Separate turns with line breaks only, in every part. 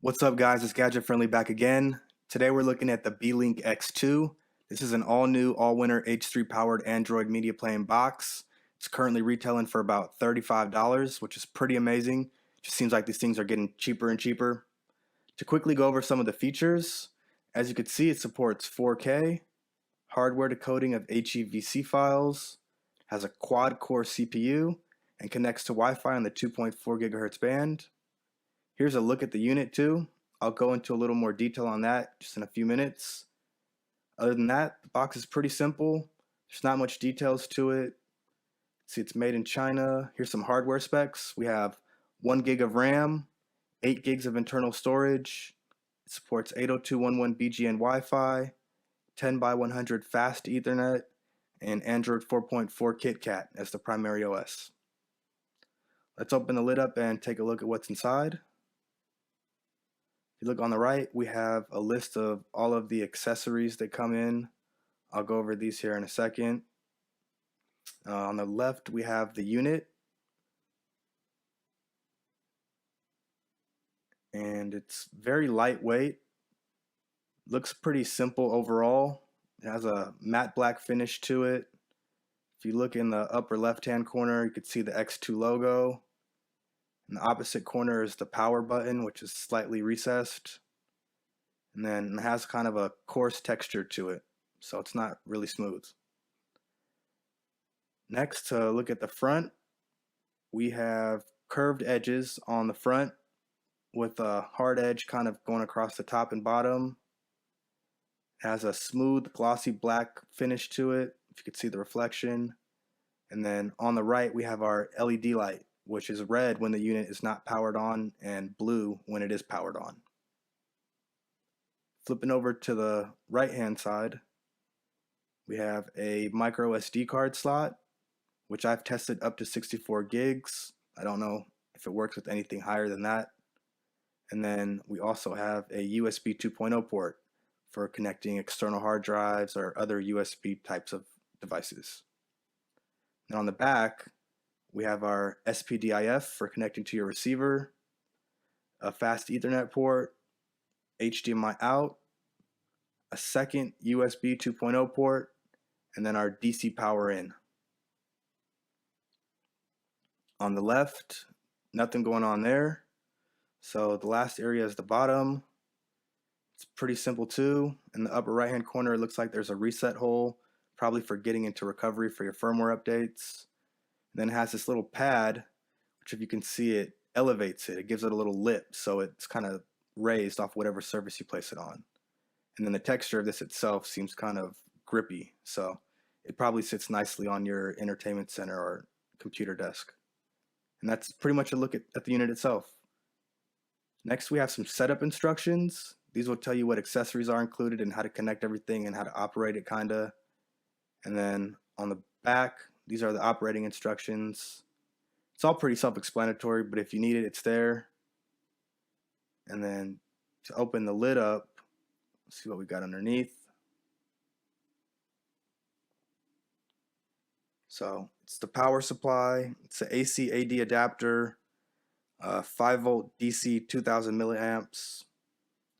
What's up, guys? It's Gadget Friendly back again. Today we're looking at the Beelink X2. This is an all-new, all-winter H3 powered Android media playing box. It's currently retailing for about $35, which is pretty amazing. Just seems like these things are getting cheaper and cheaper. To quickly go over some of the features, as you can see, it supports 4K, hardware decoding of HEVC files, has a quad-core CPU, and connects to Wi-Fi on the 2.4 gigahertz band. Here's a look at the unit too. I'll go into a little more detail on that just in a few minutes. Other than that, the box is pretty simple. There's not much details to it. See, it's made in China. Here's some hardware specs. We have 1 gig of RAM, 8 gigs of internal storage. It supports 802.11 BGN Wi-Fi, 10 by 100 fast Ethernet, and Android 4.4 KitKat as the primary OS. Let's open the lid up and take a look at what's inside. If you look on the right, we have a list of all of the accessories that come in. I'll go over these here in a second. On the left, we have the unit. And it's very lightweight. Looks pretty simple overall. It has a matte black finish to it. If you look in the upper left-hand corner, you can see the X2 logo. In the opposite corner is the power button, which is slightly recessed. And then it has kind of a coarse texture to it, so it's not really smooth. Next, to look at the front, we have curved edges on the front with a hard edge kind of going across the top and bottom. It has a smooth, glossy black finish to it, if you could see the reflection. And then on the right, we have our LED light, which is red when the unit is not powered on and blue when it is powered on. Flipping over to the right hand side, we have a micro SD card slot, which I've tested up to 64 gigs. I don't know if it works with anything higher than that. And then we also have a USB 2.0 port for connecting external hard drives or other USB types of devices. And on the back, we have our SPDIF for connecting to your receiver, a fast Ethernet port, HDMI out, a second USB 2.0 port, and then our DC power in. On the left, nothing going on there. So the last area is the bottom. It's pretty simple too. In the upper right hand corner, it looks like there's a reset hole, probably for getting into recovery for your firmware updates. Then it has this little pad, which if you can see, it elevates it. It gives it a little lip, so it's kind of raised off whatever surface you place it on. And then the texture of this itself seems kind of grippy, so it probably sits nicely on your entertainment center or computer desk. And that's pretty much a look at the unit itself. Next, we have some setup instructions. These will tell you what accessories are included and how to connect everything and how to operate it, kinda. And then on the back, these are the operating instructions. It's all pretty self-explanatory, but if you need it, it's there. And then to open the lid up, let's see what we got underneath. So it's the power supply. It's the AC AD adapter, 5 volt DC 2000 milliamps,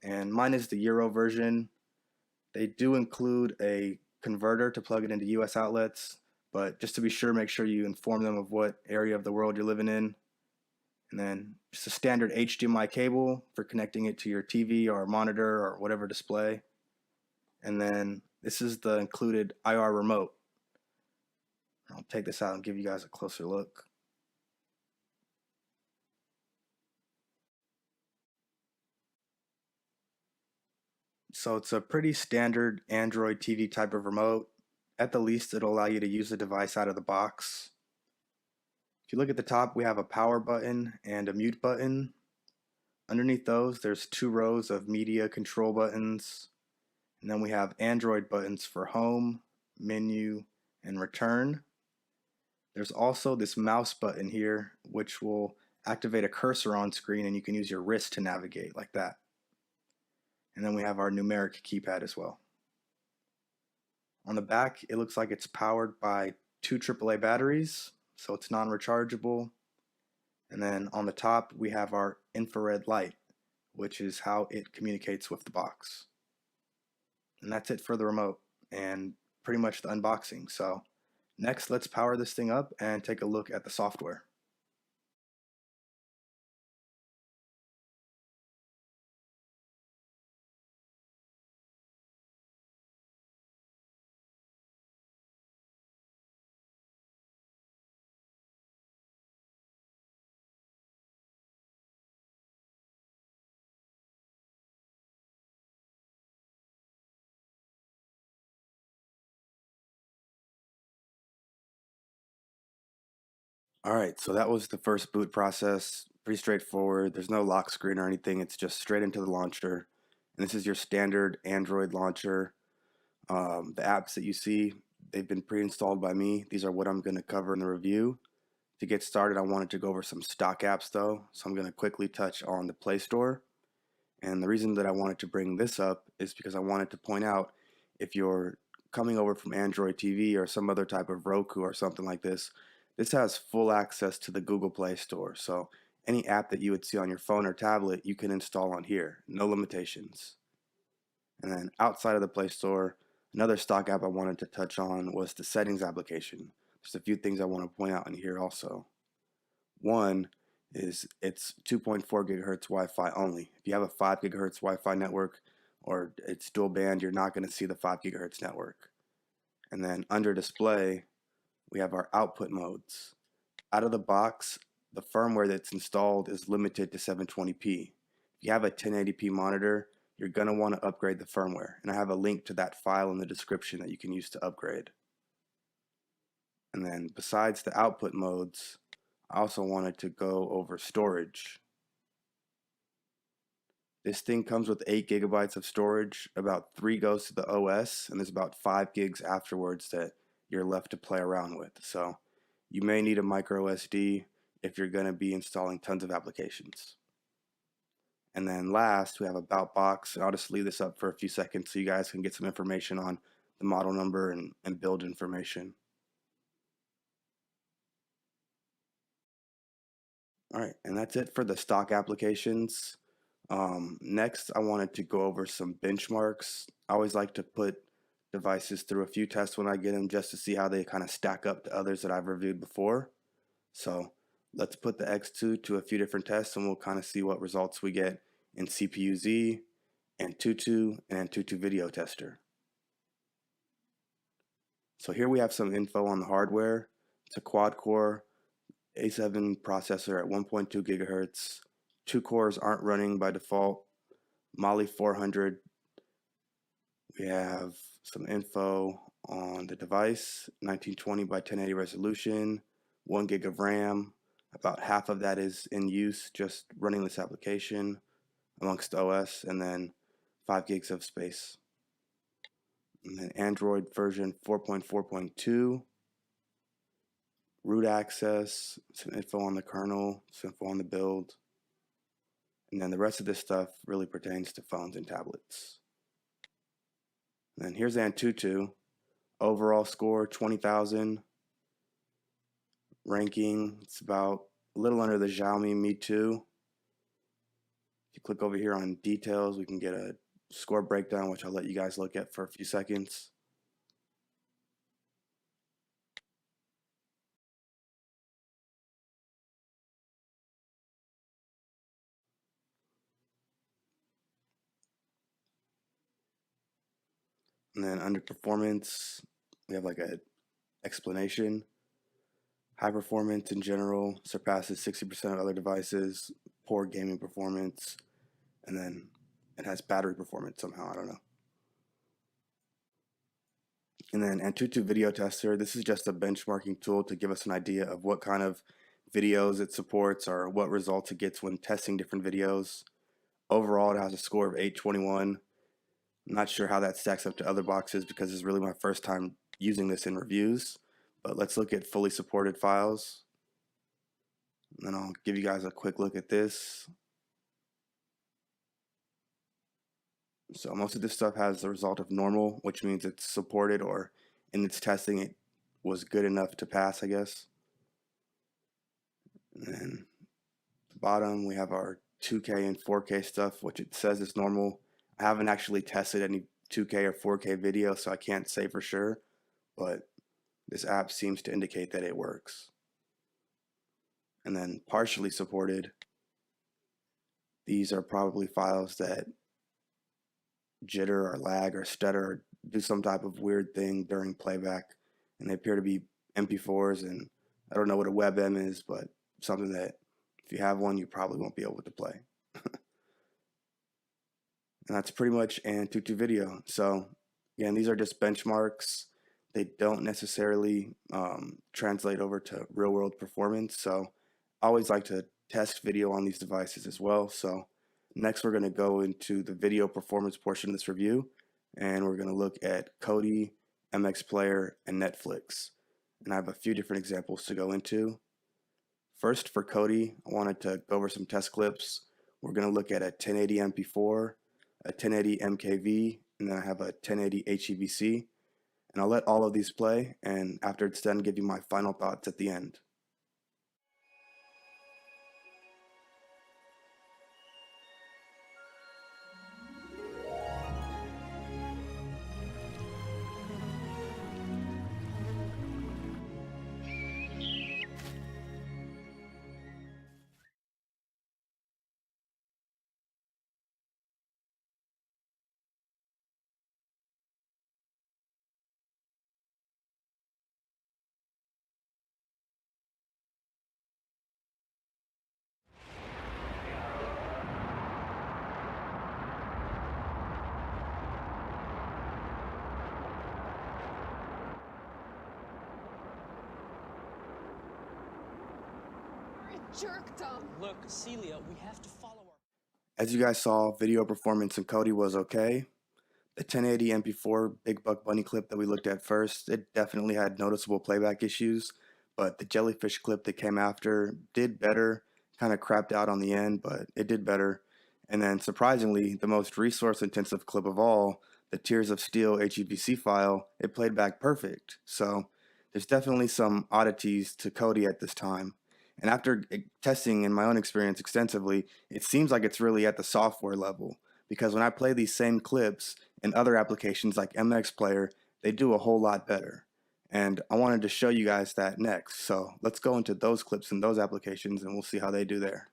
and mine is the Euro version. They do include a converter to plug it into US outlets, but just to be sure, make sure you inform them of what area of the world you're living in. And then just a standard HDMI cable for connecting it to your TV or monitor or whatever display. And then this is the included IR remote. I'll take this out and give you guys a closer look. So it's a pretty standard Android TV type of remote. At the least, it'll allow you to use the device out of the box. If you look at the top, we have a power button and a mute button. Underneath those, there's 2 rows of media control buttons. And then we have Android buttons for home, menu, and return. There's also this mouse button here, which will activate a cursor on screen, and you can use your wrist to navigate like that. And then we have our numeric keypad as well. On the back, it looks like it's powered by 2 AAA batteries, so it's non-rechargeable. And then on the top, we have our infrared light, which is how it communicates with the box. And that's it for the remote and pretty much the unboxing. So next, let's power this thing up and take a look at the software. Alright, so that was the first boot process. Pretty straightforward. There's no lock screen or anything. It's just straight into the launcher. And this is your standard Android launcher. The apps that you see, they've been pre-installed by me. These are what I'm going to cover in the review. To get started, I wanted to go over some stock apps though. So I'm going to quickly touch on the Play Store. And the reason that I wanted to bring this up is because I wanted to point out, if you're coming over from Android TV or some other type of Roku or something like this, this has full access to the Google Play Store. So any app that you would see on your phone or tablet, you can install on here. No limitations. And then outside of the Play Store, another stock app I wanted to touch on was the settings application. There's a few things I want to point out in here also. One is it's 2.4 gigahertz Wi-Fi only. If you have a 5 gigahertz Wi-Fi network or it's dual band, you're not going to see the 5 gigahertz network. And then under display, we have our output modes. Out of the box, the firmware that's installed is limited to 720p. If you have a 1080p monitor, you're going to want to upgrade the firmware. And I have a link to that file in the description that you can use to upgrade. And then besides the output modes, I also wanted to go over storage. This thing comes with 8 gigabytes of storage. About 3 goes to the OS, and there's about 5 gigs afterwards that you're left to play around with. So you may need a micro SD if you're going to be installing tons of applications. And then last, we have about box. I'll just leave this up for a few seconds so you guys can get some information on the model number and build information. Alright, and that's it for the stock applications. Next, I wanted to go over some benchmarks. I always like to put devices through a few tests when I get them just to see how they kind of stack up to others that I've reviewed before. So let's put the X2 to a few different tests and we'll kind of see what results we get in CPU-Z, Antutu, and Antutu Video Tester. So here we have some info on the hardware. It's a quad-core A7 processor at 1.2 gigahertz. 2 cores aren't running by default. Mali 400. We have some info on the device, 1920 by 1080 resolution, 1 gig of RAM. About half of that is in use just running this application amongst OS, and then 5 gigs of space. And then Android version 4.4.2. Root access, some info on the kernel, some info on the build. And then the rest of this stuff really pertains to phones and tablets. And then here's Antutu. Overall score 20,000. Ranking, it's about a little under the Xiaomi Mi 2. If you click over here on details, we can get a score breakdown, which I'll let you guys look at for a few seconds. And then under performance, we have like a explanation. High performance in general surpasses 60% of other devices. Poor gaming performance. And then it has battery performance somehow, I don't know. And then Antutu Video Tester, this is just a benchmarking tool to give us an idea of what kind of videos it supports or what results it gets when testing different videos. Overall, it has a score of 821. I'm not sure how that stacks up to other boxes because it's really my first time using this in reviews. But let's look at fully supported files. And then I'll give you guys a quick look at this. So most of this stuff has the result of normal, which means it's supported, or in its testing it was good enough to pass, I guess. And then at the bottom we have our 2K and 4K stuff, which it says is normal. I haven't actually tested any 2K or 4K video, so I can't say for sure, but this app seems to indicate that it works. And then partially supported, these are probably files that jitter or lag or stutter or do some type of weird thing during playback, and they appear to be MP4s, and I don't know what a WebM is, but something that if you have one you probably won't be able to play. And that's pretty much Antutu video. So again, these are just benchmarks. They don't necessarily translate over to real world performance, so I always like to test video on these devices as well. So next we're going to go into the video performance portion of this review, and we're going to look at Kodi, MX Player, and Netflix. And I have a few different examples to go into. First, for Kodi, I wanted to go over some test clips. We're going to look at a 1080 MP4, a 1080 MKV, and then I have a 1080 HEVC. And I'll let all of these play, and after it's done, give you my final thoughts at the end.
Jerk, Tom.
Look, Celia, we have to follow our...
As you guys saw, video performance in Kodi was okay. The 1080 MP4 Big Buck Bunny clip that we looked at first, it definitely had noticeable playback issues, but the jellyfish clip that came after did better. Kind of crapped out on the end, but it did better. And then surprisingly, the most resource intensive clip of all, the Tears of Steel HEVC file, it played back perfect. So there's definitely some oddities to Kodi at this time. And after testing in my own experience extensively, it seems like it's really at the software level, because when I play these same clips in other applications like MX Player, they do a whole lot better. And I wanted to show you guys that next. So let's go into those clips in those applications and we'll see how they do there.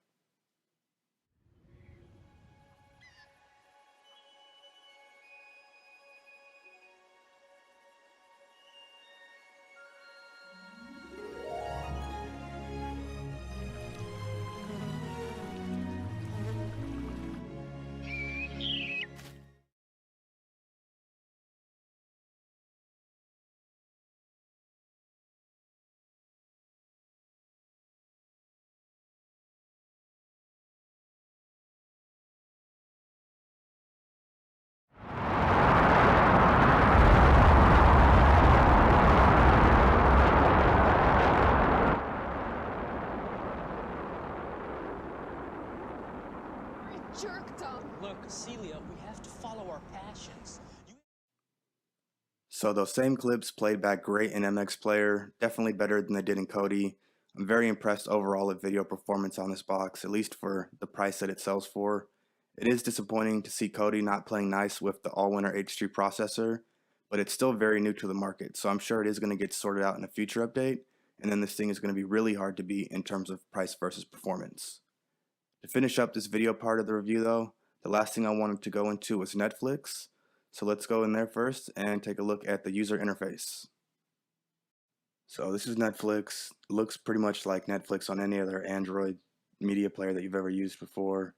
Jerk, Tom.
Look, Celia, we have to follow our passions.
So those same clips played back great in MX Player, definitely better than they did in Kodi. I'm very impressed overall with video performance on this box, at least for the price that it sells for. It is disappointing to see Kodi not playing nice with the Allwinner H3 processor, but it's still very new to the market, so I'm sure it is going to get sorted out in a future update, and then this thing is going to be really hard to beat in terms of price versus performance. To finish up this video part of the review though, the last thing I wanted to go into was Netflix. So let's go in there first and take a look at the user interface. So this is Netflix. It looks pretty much like Netflix on any other Android media player that you've ever used before.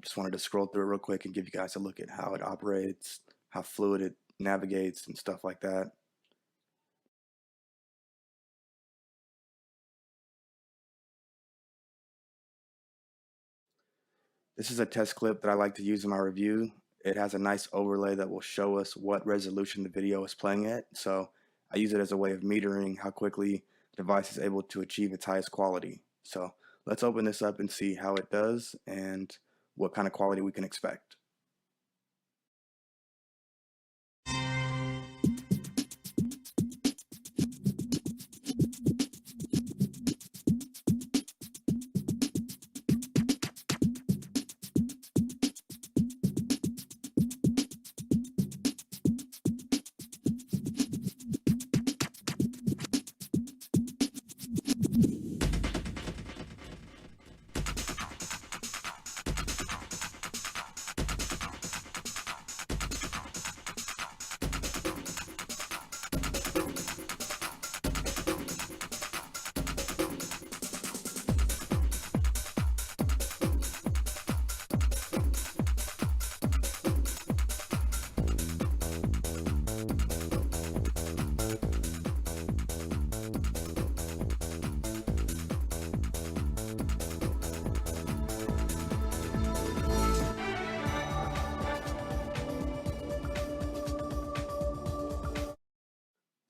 Just wanted to scroll through it real quick and give you guys a look at how it operates, how fluid it navigates and stuff like that. This is a test clip that I like to use in my review. It has a nice overlay that will show us what resolution the video is playing at. So I use it as a way of metering how quickly the device is able to achieve its highest quality. So let's open this up and see how it does and what kind of quality we can expect.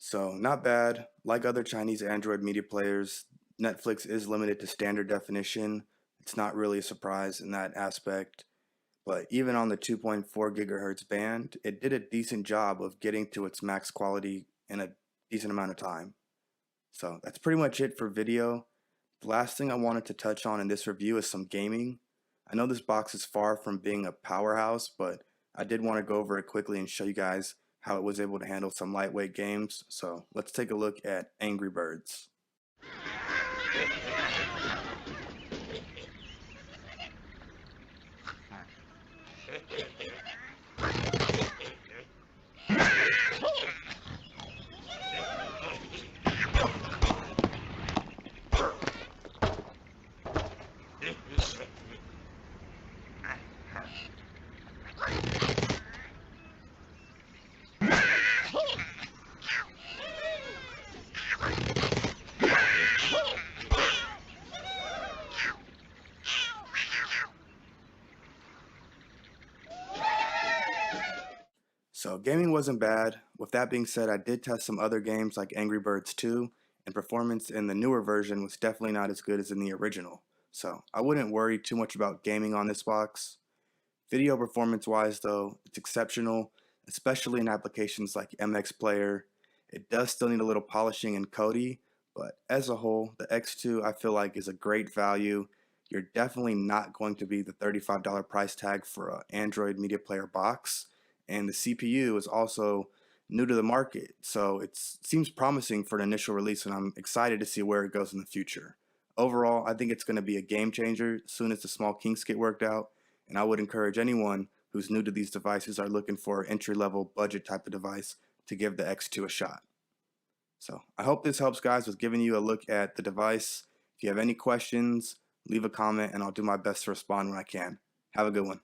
So not bad. Like other Chinese Android media players, Netflix is limited to standard definition. It's not really a surprise in that aspect. But even on the 2.4 gigahertz band, it did a decent job of getting to its max quality in a decent amount of time. So that's pretty much it for video. The last thing I wanted to touch on in this review is some gaming. I know this box is far from being a powerhouse, but I did want to go over it quickly and show you guys how it was able to handle some lightweight games. So let's take a look at Angry Birds. So gaming wasn't bad. With that being said, I did test some other games like Angry Birds 2, and performance in the newer version was definitely not as good as in the original. So I wouldn't worry too much about gaming on this box. Video performance wise though, it's exceptional, especially in applications like MX Player. It does still need a little polishing in Kodi, but as a whole, the X2 I feel like is a great value. You're definitely not going to be the $35 price tag for an Android media player box. And the CPU is also new to the market, so it seems promising for an initial release, and I'm excited to see where it goes in the future. Overall, I think it's going to be a game changer as soon as the small kinks get worked out, and I would encourage anyone who's new to these devices or looking for an entry-level budget type of device to give the X2 a shot. So I hope this helps, guys, with giving you a look at the device. If you have any questions, leave a comment, and I'll do my best to respond when I can. Have a good one.